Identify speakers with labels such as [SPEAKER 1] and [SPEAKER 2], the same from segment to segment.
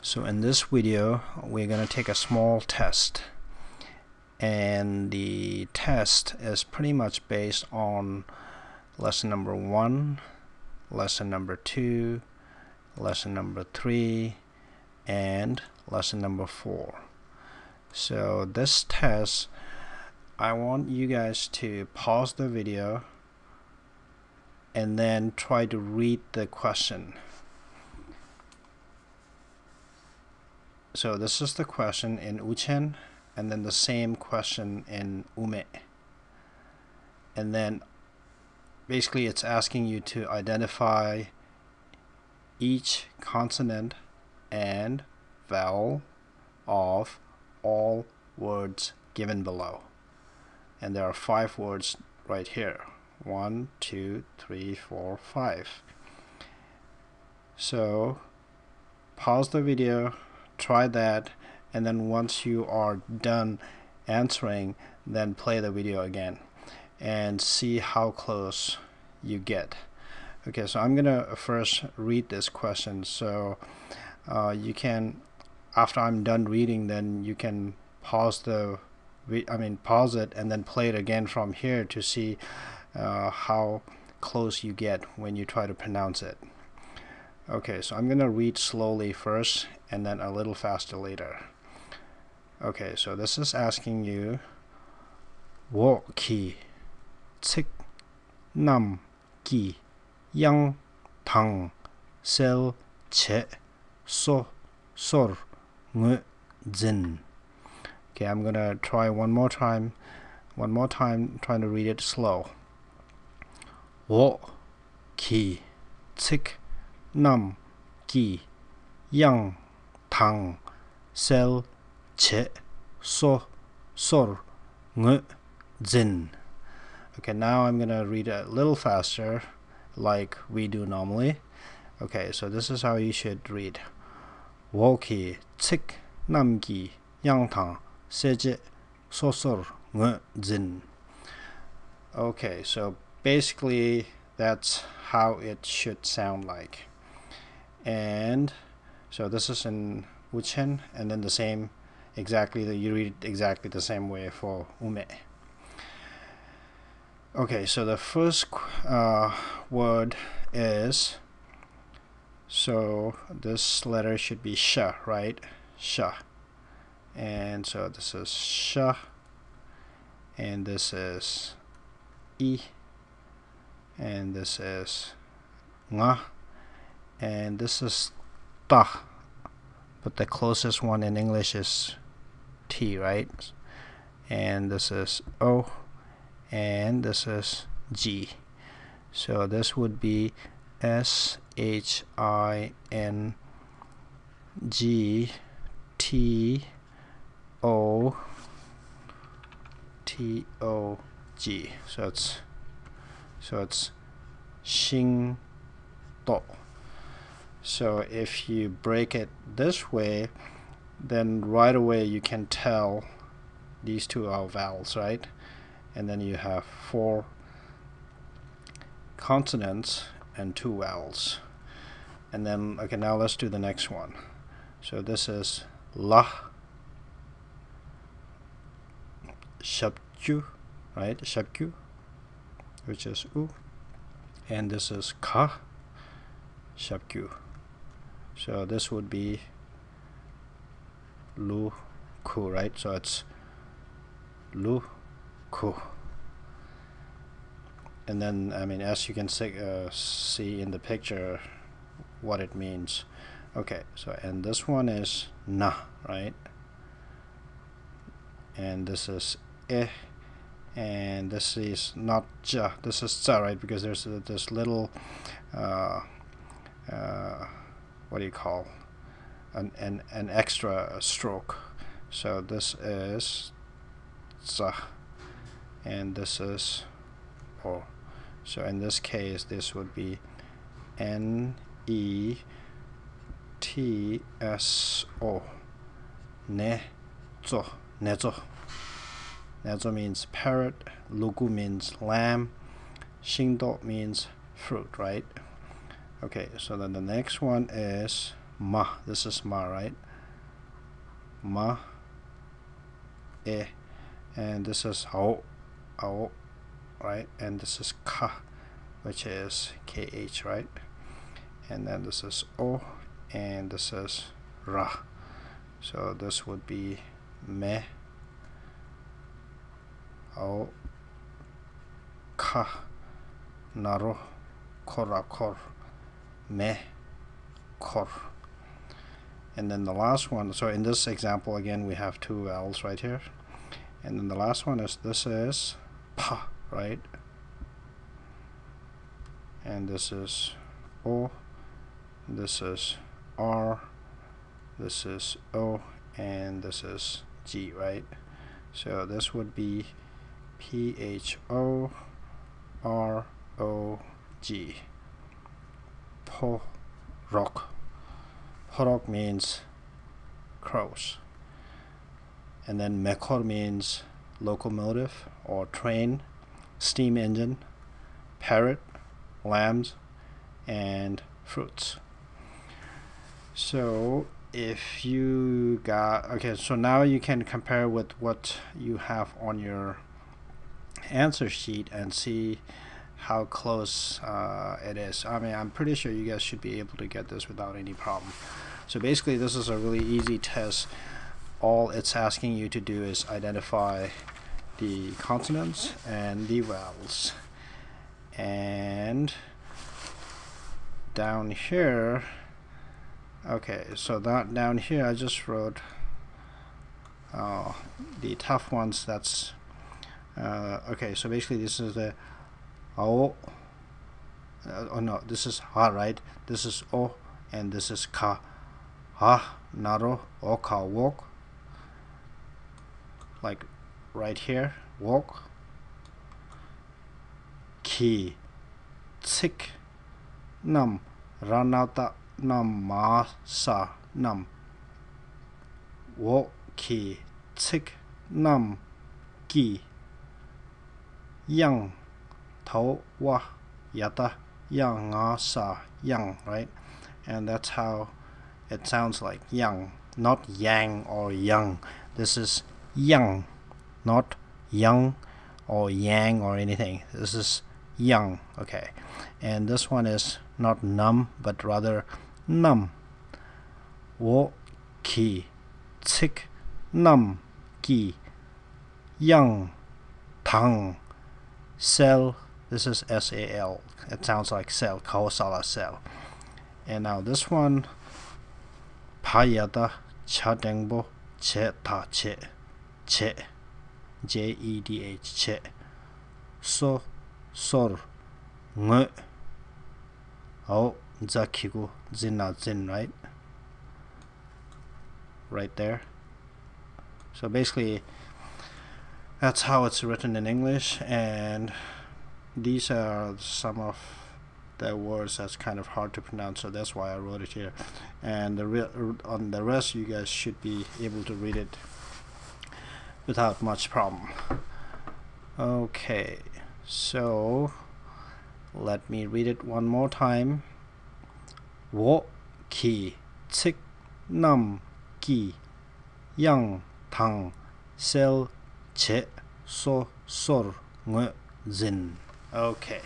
[SPEAKER 1] So in this video we're going to take a small test, and the test is pretty much based on lesson number 1, lesson number 2, lesson number 3, and lesson number 4. So this test, I want you guys to pause the video and then try to read the question. So this is the question in Uchen, and then the same question in Ume. And then basically it's asking you to identify each consonant and vowel of all words given below. And there are 5 words right here. 1, 2, 3, 4, 5. So pause the video, try that, and then once you are done answering, then play the video again and see how close you get. Okay, so I'm gonna first read this question, so you can, after I'm done reading, then you can pause pause it and then play it again from here to see how close you get when you try to pronounce it. Okay, so I'm gonna read slowly first and then a little faster later. Okay, so this is asking you wo ki cik nam ki yang tang sel che so sor ngu zin. Okay, I'm gonna try one more time, trying to read it slow. Wo ki cik nam ki yang tang sel che so sor ngu zin. Okay, now I'm gonna read it a little faster like we do normally. Okay, so this is how you should read. Wo ki cik nam ki yang tang se che so sor ngu zin. Okay, so basically that's how it should sound like. And so this is in Uchen, and then the same you read it exactly the same way for Ume. Okay, so the first word is, so this letter should be sh, right? Sh. And so this is sh, and this is I, and this is nga, and this is ta, but the closest one in English is T, right? And this is O, and this is G. So this would be SHINGTOTOG. So it's Shing To. So if you break it this way, then right away you can tell these two are vowels, right? And then you have 4 consonants and 2 vowels. And then, okay, now let's do the next one. So this is la, shabkyu, right? Shabkyu, which is u, and this is ka, shabkyu. So this would be lu ku, right? So it's lu ku. And then, as you can see in the picture what it means. Okay, so and this one is na, right? And this is eh, and this is not ja, this is za, right? Because there's this little what do you call, an extra stroke. So this is za, and this is o. So in this case this would be NETSO, nezo, nezo. Nezo means parrot, lugu means lamb, shingdo means fruit, right? Okay, so then the next one is ma. This is ma, right? Ma, e, and this is ao, right? And this is ka, which is kh, right? And then this is o, and this is ra. So this would be me, ao, ka, naro, kora, kor, me, kor. And then the last one, so in this example again we have two vowels right here, and then the last one is, this is pa, right? And this is o, this is r, this is o, and this is g, right? So this would be p-h-o-r-o-g, po, rock. Porok means crows, and then mekor means locomotive or train, steam engine, parrot, lambs, and fruits. So if you got, okay, so now you can compare with what you have on your answer sheet and see how close it is. I mean, I'm pretty sure you guys should be able to get this without any problem. So basically this is a really easy test. All it's asking you to do is identify the consonants and the vowels. And down here, okay, so that down here I just wrote the tough ones. That's okay, so basically this is the oh no, this is ha, right? This is o, and this is ka. Ha, naro, o, ka, walk, like right here, walk. Ki, tsik, nam, ranata, nam, ma, sa, nam. Wo, ki, tsik, nam, ki. Yang, tau, wa, yata, yang, nga, sa, yang, right? And that's how it sounds like, yang, not yang or young. This is yang, not young or yang or anything. This is young, okay? And this one is not num, but rather num. Wo, ki, tsik, nam, ki. Yang, tang, sel. This is S-A-L. It sounds like sel, kaosala sel. And now this one, payada, cha dengbo, che ta che, che, J-E-D-H, che. So, sor, nge. Oh, zakigu, zina, zin, right? Right there. So basically, that's how it's written in English, and these are some of the words that's kind of hard to pronounce, so that's why I wrote it here. And on the rest, you guys should be able to read it without much problem. Okay, so let me read it one more time. Wo, ki, tsik, nam, ki. Yang, tang, sel, che, so, sor, nge, zin. Okay,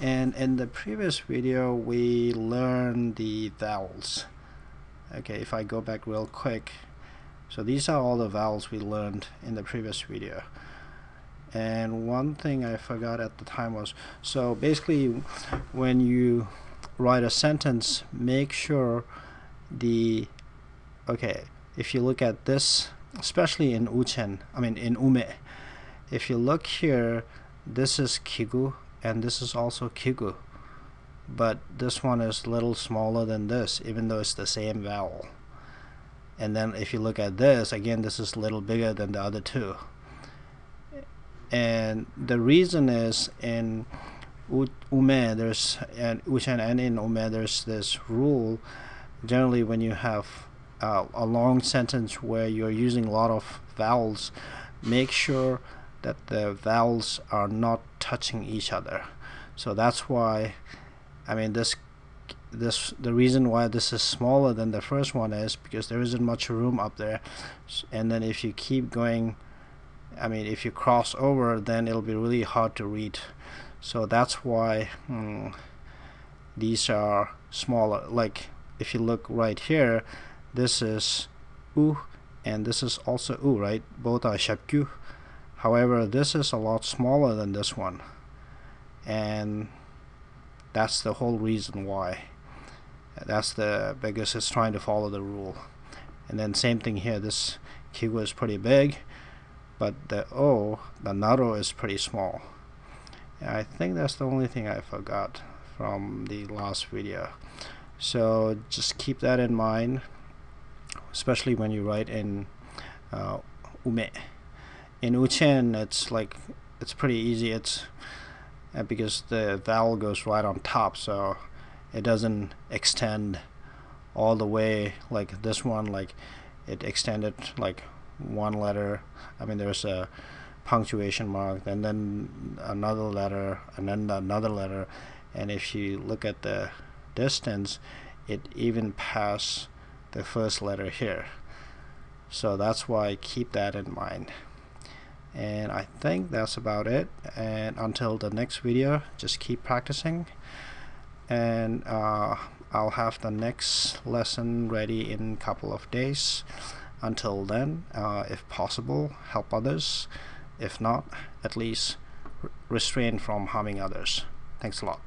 [SPEAKER 1] and in the previous video we learned the vowels. Okay, if I go back real quick, so these are all the vowels we learned in the previous video. And one thing I forgot at the time was, so basically when you write a sentence, make sure the, okay, if you look at this, especially in Uchen, I mean in Ume, if you look here, this is kigu and this is also kigu, but this one is a little smaller than this, even though it's the same vowel. And then if you look at this, again, this is a little bigger than the other two. And the reason is in Ume, there's, and Uchen and in Ume, there's this rule. Generally, when you have a long sentence where you're using a lot of vowels, make sure that the vowels are not touching each other. So that's why, I mean, this the reason why this is smaller than the first one is because there isn't much room up there, and then if you keep going, I mean if you cross over, then it'll be really hard to read. So that's why these are smaller. Like if you look right here, this is u and this is also u, right? Both are shapgyu. However, this is a lot smaller than this one, and that's the whole reason why. That's because it's trying to follow the rule. And then same thing here, this Q is pretty big, but the Naro is pretty small. And I think that's the only thing I forgot from the last video. So just keep that in mind, especially when you write in ume. In uchen, it's pretty easy. It's because the vowel goes right on top, so it doesn't extend all the way like this one. Like it extended like one letter. I mean, there's a punctuation mark, and then another letter, and then another letter. And if you look at the distance, it even passed the first letter here. So that's why keep that in mind. And I think that's about it. And until the next video, just keep practicing. And I'll have the next lesson ready in a couple of days. Until then, if possible, help others. If not, at least restrain from harming others. Thanks a lot.